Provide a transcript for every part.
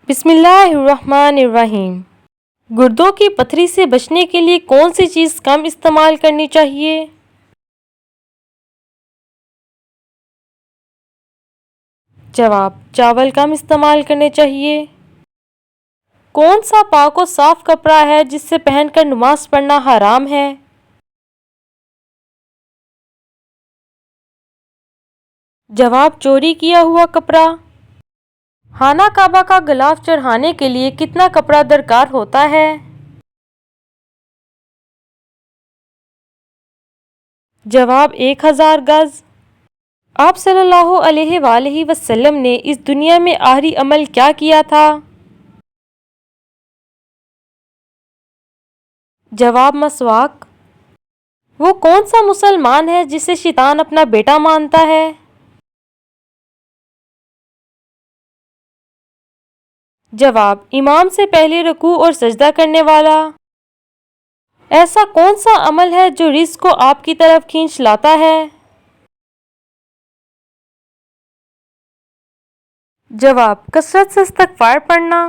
بسم اللہ الرحمن الرحیم۔ گردوں کی پتھری سے بچنے کے لیے کون سی چیز کم استعمال کرنی چاہیے؟ جواب: چاول کم استعمال کرنے چاہیے۔ کون سا پاک و صاف کپڑا ہے جس سے پہن کر نماز پڑھنا حرام ہے؟ جواب: چوری کیا ہوا کپڑا۔ خانہ کعبہ کا غلاف چڑھانے کے لیے کتنا کپڑا درکار ہوتا ہے؟ جواب: 1000 گز۔ آپ صلی اللہ علیہ وآلہ وسلم نے اس دنیا میں آخری عمل کیا کیا تھا؟ جواب: مسواک۔ وہ کون سا مسلمان ہے جسے شیطان اپنا بیٹا مانتا ہے؟ جواب: امام سے پہلے رکوع اور سجدہ کرنے والا۔ ایسا کون سا عمل ہے جو رزق کو آپ کی طرف کھینچ لاتا ہے؟ جواب: کثرت سے استغفار پڑھنا۔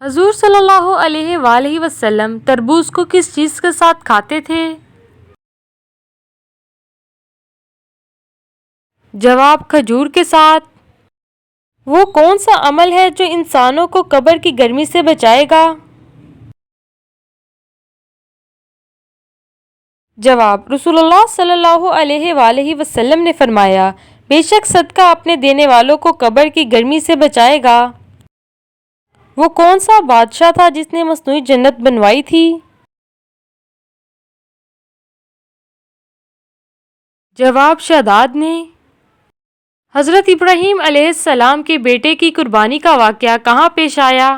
حضور صلی اللہ علیہ وآلہ وسلم تربوز کو کس چیز کے ساتھ کھاتے تھے؟ جواب: کھجور کے ساتھ۔ وہ کون سا عمل ہے جو انسانوں کو قبر کی گرمی سے بچائے گا؟ جواب: رسول اللہ صلی اللہ علیہ وآلہ وسلم نے فرمایا، بے شک صدقہ اپنے دینے والوں کو قبر کی گرمی سے بچائے گا۔ وہ کون سا بادشاہ تھا جس نے مصنوعی جنت بنوائی تھی؟ جواب: شداد نے۔ حضرت ابراہیم علیہ السلام کے بیٹے کی قربانی کا واقعہ کہاں پیش آیا؟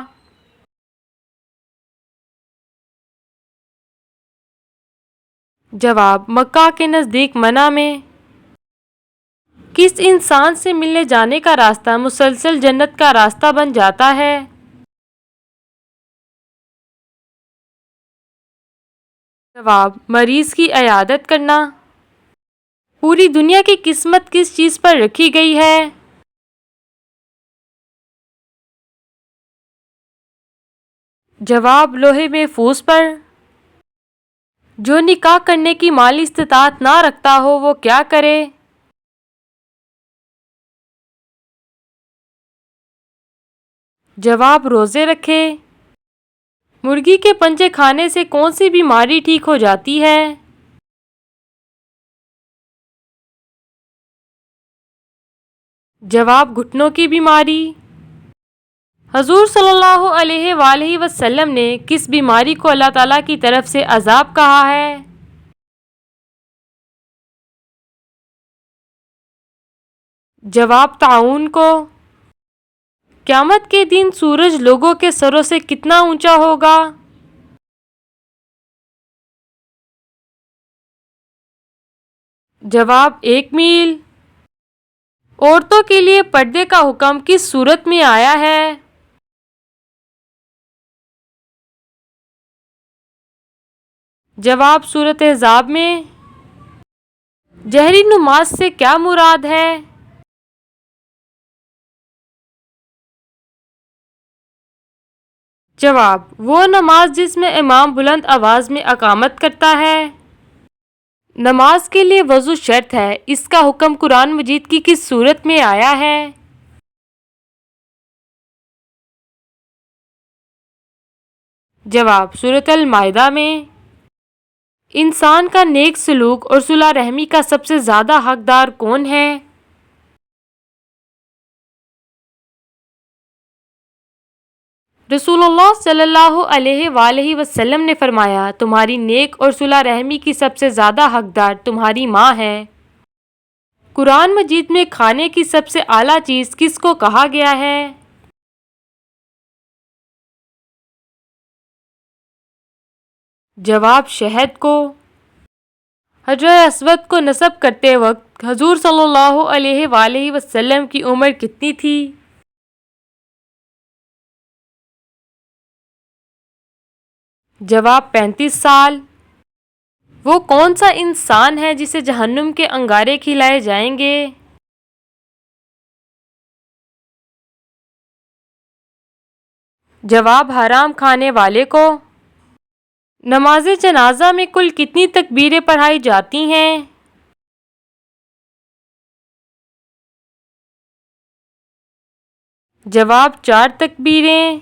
جواب: مکہ کے نزدیک منی میں۔ کس انسان سے ملنے جانے کا راستہ مسلسل جنت کا راستہ بن جاتا ہے؟ جواب: مریض کی عیادت کرنا۔ پوری دنیا کی قسمت کس چیز پر رکھی گئی ہے؟ جواب: لوح محفوظ پر۔ جو نکاح کرنے کی مالی استطاعت نہ رکھتا ہو وہ کیا کرے؟ جواب: روزے رکھے۔ مرغی کے پنجے کھانے سے کون سی بیماری ٹھیک ہو جاتی ہے؟ جواب: گھٹنوں کی بیماری۔ حضور صلی اللہ علیہ وآلہ وسلم نے کس بیماری کو اللہ تعالیٰ کی طرف سے عذاب کہا ہے؟ جواب: طاعون کو۔ قیامت کے دن سورج لوگوں کے سروں سے کتنا اونچا ہوگا؟ جواب: 1 میل۔ عورتوں کے لیے پردے کا حکم کس صورت میں آیا ہے؟ جواب: سورۃ احزاب میں۔ جہری نماز سے کیا مراد ہے؟ جواب: وہ نماز جس میں امام بلند آواز میں اقامت کرتا ہے۔ نماز کے لیے وضو شرط ہے، اس کا حکم قرآن مجید کی کس سورت میں آیا ہے؟ جواب: سورۃ المائدہ میں۔ انسان کا نیک سلوک اور صلہ رحمی کا سب سے زیادہ حقدار کون ہے؟ رسول اللہ صلی اللہ علیہ وآلہ وسلم نے فرمایا، تمہاری نیک اور صلہ رحمی کی سب سے زیادہ حقدار تمہاری ماں ہے۔ قرآن مجید میں کھانے کی سب سے اعلیٰ چیز کس کو کہا گیا ہے؟ جواب: شہد کو۔ حجر اسود کو نصب کرتے وقت حضور صلی اللہ علیہ وآلہ وسلم کی عمر کتنی تھی؟ جواب: 35 سال۔ وہ کون سا انسان ہے جسے جہنم کے انگارے کھلائے جائیں گے؟ جواب حرام کھانے والے کو۔ نماز جنازہ میں کل کتنی تکبیریں پڑھائی جاتی ہیں؟ جواب 4 تکبیریں۔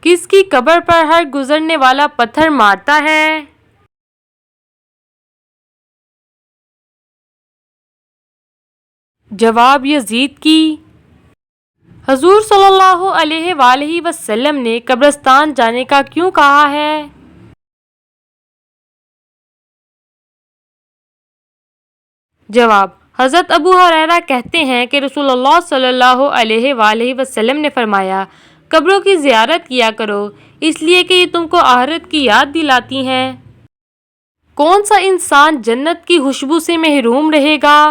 کس کی قبر پر ہر گزرنے والا پتھر مارتا ہے؟ جواب یزید کی۔ حضور صلی اللہ علیہ وآلہ وسلم نے قبرستان جانے کا کیوں کہا ہے؟ جواب، حضرت ابو ہریرہ کہتے ہیں کہ رسول اللہ صلی اللہ علیہ وآلہ وسلم نے فرمایا، قبروں کی زیارت کیا کرو، اس لیے کہ یہ تم کو آخرت کی یاد دلاتی ہیں۔ کون سا انسان جنت کی خوشبو سے محروم رہے گا؟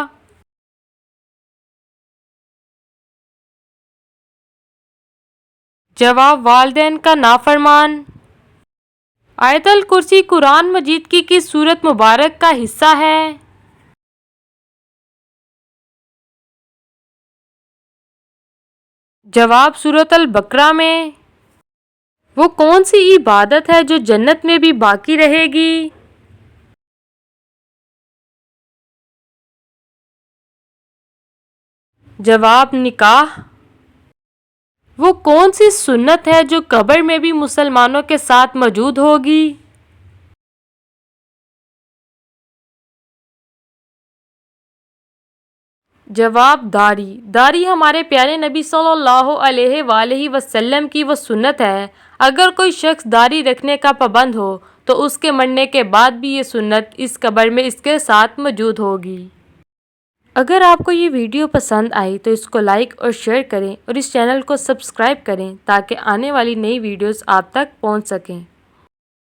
جواب، والدین کا نافرمان۔ آیت الکرسی قرآن مجید کی کس سورت مبارک کا حصہ ہے؟ جواب، سورۃ البقرہ میں۔ وہ کون سی عبادت ہے جو جنت میں بھی باقی رہے گی؟ جواب، نکاح۔ وہ کون سی سنت ہے جو قبر میں بھی مسلمانوں کے ساتھ موجود ہوگی؟ جواب، داڑھی۔ داڑھی ہمارے پیارے نبی صلی اللہ علیہ وآلہ وسلم کی وہ سنت ہے، اگر کوئی شخص داڑھی رکھنے کا پابند ہو تو اس کے مرنے کے بعد بھی یہ سنت اس قبر میں اس کے ساتھ موجود ہوگی۔ اگر آپ کو یہ ویڈیو پسند آئی تو اس کو لائک اور شیئر کریں اور اس چینل کو سبسکرائب کریں تاکہ آنے والی نئی ویڈیوز آپ تک پہنچ سکیں۔